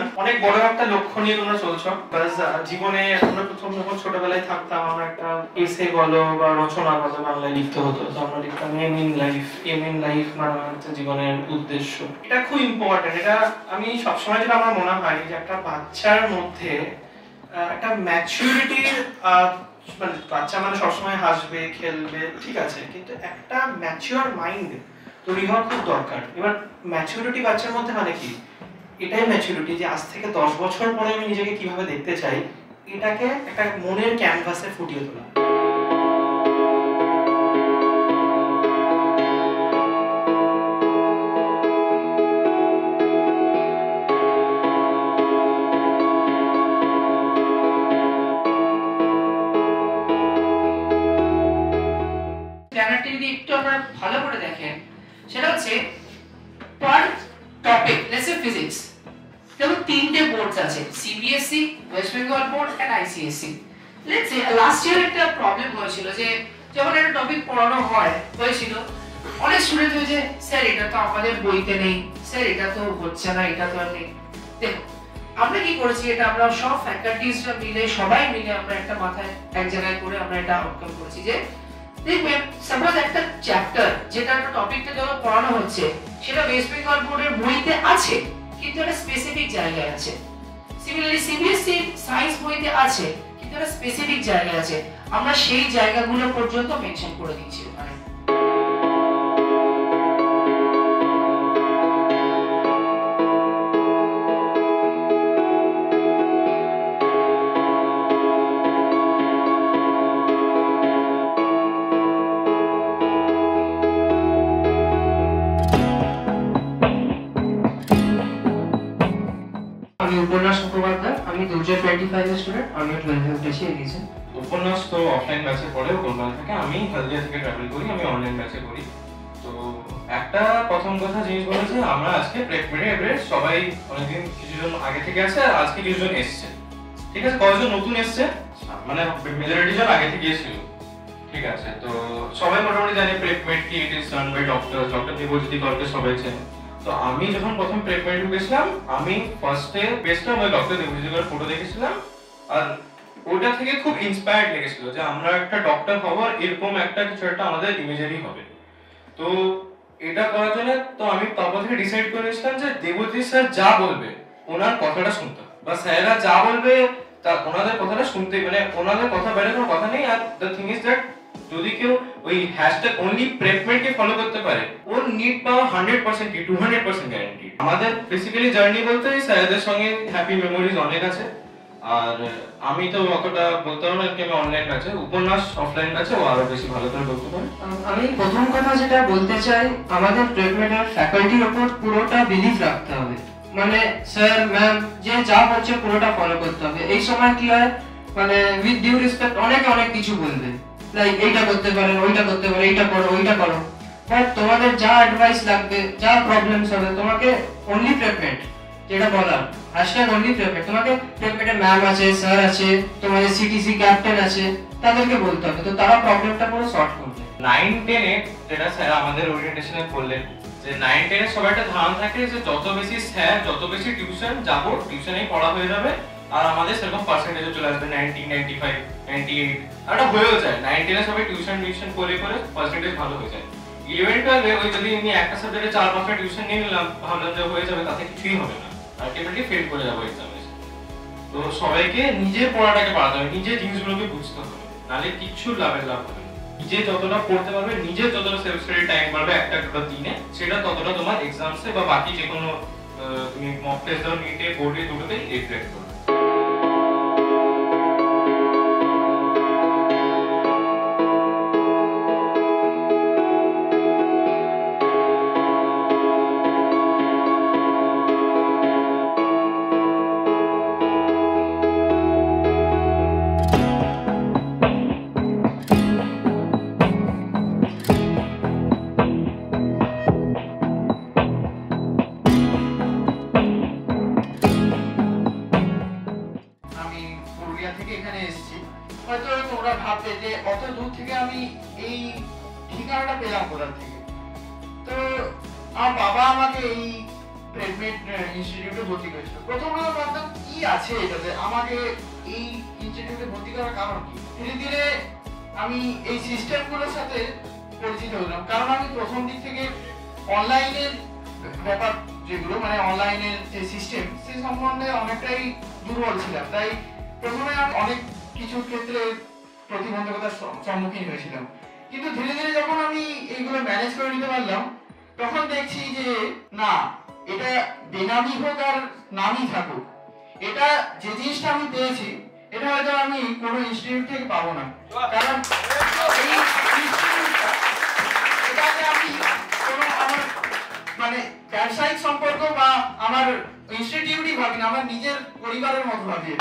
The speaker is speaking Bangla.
এভরিওয়ান, অনেক বড় একটা লক্ষ্য নিয়ে তোমরা চলছো। জীবনে আমরা প্রথম যখন ছোটবেলায় থাকতাম, আমরা একটা এসে বলো বা রচনা বলো বাংলায় লিখতে হতো, তো আমরা লিখতাম aim in life. Aim in life মানে হচ্ছে জীবনের উদ্দেশ্য। এটা খুব ইম্পর্টেন্ট। এটা আমি সবসময় যেটা আমার মনে হয় যে একটা বাচ্চার মধ্যে একটা ম্যাচুরিটির, মানে বাচ্চা মানে সবসময় হাসবে খেলবে, ঠিক আছে, কিন্তু একটা ম্যাচিওর মাইন্ড তৈরি হওয়া খুব দরকার। এবার ম্যাচুরিটি বাচ্চার মধ্যে মানে কি? এটাই ম্যাচুরিটি যে আজ থেকে 10 বছর পরে আমি নিজেকে কিভাবে দেখতে চাই, এটাকে একটা মনের ক্যানভাসে ফুটিয়ে তোলা। জানারটি যদি একটু আমরা ভালো করে দেখেন, সেটা হচ্ছে per topic, let's say physics, যেমন তিনটে বোর্ডস আছে, CBSE, West Bengal board and ICSE. Let's say last year একটা প্রবলেম হয়েছিল যে যখন একটা টপিক পড়ানো হয়েছিল, অনেক স্টুডেন্ট হয়েছে স্যার এটা তো আমাদের বইতে নেই, স্যার এটা তো হচ্ছে না, এটা তো নেই। দেখো আমরা কি করেছি, এটা আমরা সব ফ্যাকাল্টিজরা মিলে, সবাই মিলে আমরা একটা মাথায় এক জায়গায় করে আমরা এটা আউটকাম করেছি যে দেখবেন সাপোজ একটা চ্যাপ্টার, যেটা একটা টপিকটা যখন পড়ানো হচ্ছে সেটা ওয়েস্ট বেঙ্গল বোর্ডের বইতে আছে, কিন্তু একটা স্পেসিফিক জায়গায় আছে। সিমিলারলি সিবিএসসি সায়েন্স বইতে আছে, কিন্তু একটা স্পেসিফিক জায়গায় আছে। আমরা সেই জায়গাগুলো পর্যন্ত মেনশন করে দিচ্ছি ওখানে। আমি উপন্যাস মুখোপাধ্যায়, আমি 2025 এর স্টুডেন্ট, আমি 12 ব্যাচে এসেছি। উপন্যাস তো অফলাইন ব্যাচে পড়ে কলকাতা থেকে, আমি হলদিয়া থেকে ট্রাভেল করি, আমি অনলাইন ব্যাচে করি। তো একটা প্রথম কথা জিনিস বলেছে, আমরা আজকে প্রেপ মেরে সবাই অনেকদিন কিছুজন আগে থেকে আছে, আর আজকে কিছুজন এসছে, ঠিক আছে, কয়েকজন নতুন এসছে, মানে মেজরিটি জন আগে থেকে এসেছিল, ঠিক আছে। তো সবাই মোটামুটি জানে প্রেপমেড কি, it is run by doctor Debjyoti করকে সবাই চেনে। তো আমি যখন প্রথম প্রেপমেড ঢুকেছিলাম, আমি ফার্স্টে বেস্টটা ওই ডক্টর দেবজ্যোতি করের ফটো দেখেছিলাম, আর ওটা থেকে খুব ইন্সপায়ার্ড লেগেছিল যে আমরা একটা ডক্টর হব, আর এরকম একটা কিছু একটা আমাদের ইমেজারি হবে। তো এটা করার জন্য তো আমি তারপর থেকে ডিসাইড করেছিলাম যে দেবজ্যোতি স্যার যা বলবে ওনার কথাটা শুনতে, বা স্যাররা যা বলবে তা ওনাদের কথাটা শুনতে, মানে ওনাদের কথা বাইরে কোনো কথা নেই। Are the thing is that যদি কেউ ওই হ্যাশট্যাগ অনলি প্রেপমেন্টকে ফলো করতে পারে, ওর নিট পাওয়া 100% কি 200% গ্যারান্টি। আমাদের বেসিক্যালি জার্নি বলতে স্যারদের সঙ্গে হ্যাপি মেমোরিজ অনেক আছে। আর আমি তো অতটা বলতে পারবো না কি আমি অনলাইন আছে, উপন্যাস অফলাইন আছে, ও আরো বেশি ভালো করে বলতে পারে। আমি প্রথম কথা যেটা বলতে চাই, আমাদের প্রেপমেন্টের ফ্যাকাল্টির উপর পুরোটা বিলিভ রাখতে হবে। মানে স্যার ম্যাম যে যা বলছে পুরোটা ফলো করতে হবে। এই সময় কি হয়, মানে উইথ ডিউ রেসপেক্ট অনেকে অনেক কিছু বলবে, লাইক এইটা করতে পারেন, ওইটা করতে পারেন, এইটা করো, ওইটা করো, বাট তোমাদের যা অ্যাডভাইস লাগবে, যা প্রবলেমস হবে, তোমাকে অনলি প্রেপমেন্ট যেটা বলার, হ্যাশট্যাগ অনলি প্রেপমেন্ট, তোমাকে প্রেপমেন্টে ম্যাম আছে, স্যার আছে, তোমাদের সিটিসি ক্যাপ্টেন আছে, তাদেরকে বলতে হবে, তো তারা প্রবলেমটা পুরো সলভ করবে। 9-10 এ যেটা স্যার আমাদের ওরিয়েন্টেশনে বললেন যে 9-10 এ সবার একটা ধারণা থাকে যে যত বেশি স্যার, যত বেশি টিউশন যাব, টিউশনেই পড়া হয়ে যাবে, আর আমাদের সেরকম পার্সেন্টেজও চলে আসবে 90, 95, 98, আর এটা হয়েও যায়। 9-10 এ সবাই টিউশন করে পার্সেন্টেজ ভালো হয়ে যায়। 11-12 এ ওই যদি আমি একটা সাবজেক্টে 4-5টা টিউশন নিয়ে নিলাম, ভাবলাম যে হয়ে যাবে, তাতে কিছুই হবে না, আলটিমেটলি ফেল করে যাবো এক্সামে। তো সবাইকে নিজের পড়াটাকে বাড়াতে হবে, নিজের জিনিসগুলোকে বুঝতে হবে, নাহলে কিচ্ছু লাভ হবে না। নিজে যতটা পড়তে পারবে, নিজের যতটা সেলফ স্টাডি টাইম পারবে একটা দিনে, সেটা ততটা তোমার এক্সামসে বা বাকি যে কোনো তুমি মক টেস্ট দাও, নিটে, বোর্ডে, দুটোতেই রিফ্লেক্ট করবে। থেকে এখানে এসেছি, হয়তো তোমরা ভাববে যে অত দূর থেকে আমি এই ঠিকানাটা পেলাম কোথা থেকে। তো আমার বাবা আমাকে এই প্রেগনেন্ট ইনস্টিটিউটে ভর্তি করেছিল। প্রথমে আমি ভাবতাম কি আছে এটাতে, আমাকে এই ইনস্টিটিউটে ভর্তি করার কারণ কি। ধীরে ধীরে আমি এই সিস্টেমগুলোর সাথে পরিচিত হলাম, কারণ আমি প্রথম দিক থেকে অনলাইনের ব্যাপার যেগুলো মানে অনলাইনের যে সিস্টেম সে সম্বন্ধে অনেকটাই দুর্বল ছিলাম। তাই প্রথমে আমি অনেক কিছু ক্ষেত্রে প্রতিবন্ধকতার সম্মুখীন হয়েছিলাম, কিন্তু ধীরে ধীরে যখন আমি এইগুলো ম্যানেজ করে নিতে পারলাম তখন দেখছি যে না, এটা বেনামি হোক আর নামই থাকুক, এটা যে জিনিসটা আমি পেয়েছি এটা হয়তো আমি কোনো ইনস্টিটিউট থেকে পাবো না। কারণ এই ইনস্টিটিউটটা, এটাতে আমি কোনো আমার মানে ব্যবসায়িক সম্পর্ক বা আমার ইনস্টিটিউটই ভাবি না, আমার নিজের পরিবারের মতো ভাবি।